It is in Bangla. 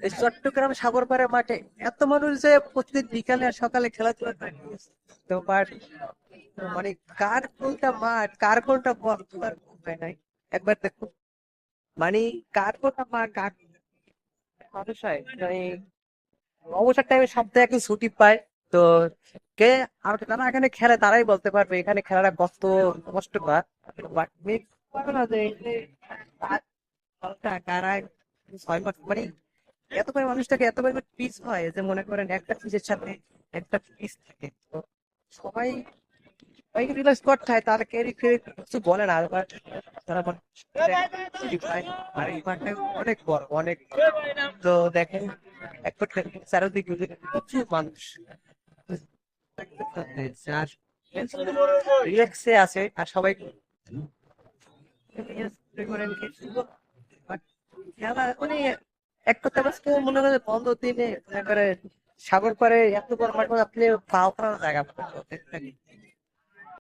এই চট্টগ্রাম সাগর পাড়ে মাঠে এত মানুষ যে প্রতিদিন বিকালে আর সকালে খেলাধুলা করে। তো বাট মানে কার কোনটা মাঠ কার কোনটা বল তার উপায় নাই। একবার দেখো মানে কার কোনটা মাঠ কার মানুষ হয় মানে অবসর টাইমে সপ্তাহে একদিন ছুটি পায়। তো কে আর যারা এখানে খেলে তারাই বলতে পারবে এখানে খেলাটা কত কষ্টকর। বাট পারবে না যে এই যে দলটা কারা 6 মাস মানে এত করে মানুষটাকে এত পরিমাণ পিস হয় যে মনে করেন একটা পিসের সাথে একটা পিস থাকে। তো সবাই সবাইকে রিল্যাক্স করতে হয় তার কেউ কিছু বলে না। আর তারা ছুটি পায় আর এই মাঠটা অনেক বড় অনেক তো দেখেন এক চারদিকে প্রচুর মানুষ আর রিল্যাক্সে আছে আর সবাই খেলা মানে এক কথা আজকে মনে করে বন্ধ দিনে মনে করে সাগর পাড়ে এত বড় মাঠ আপনি পাও করার জায়গা পাবেন।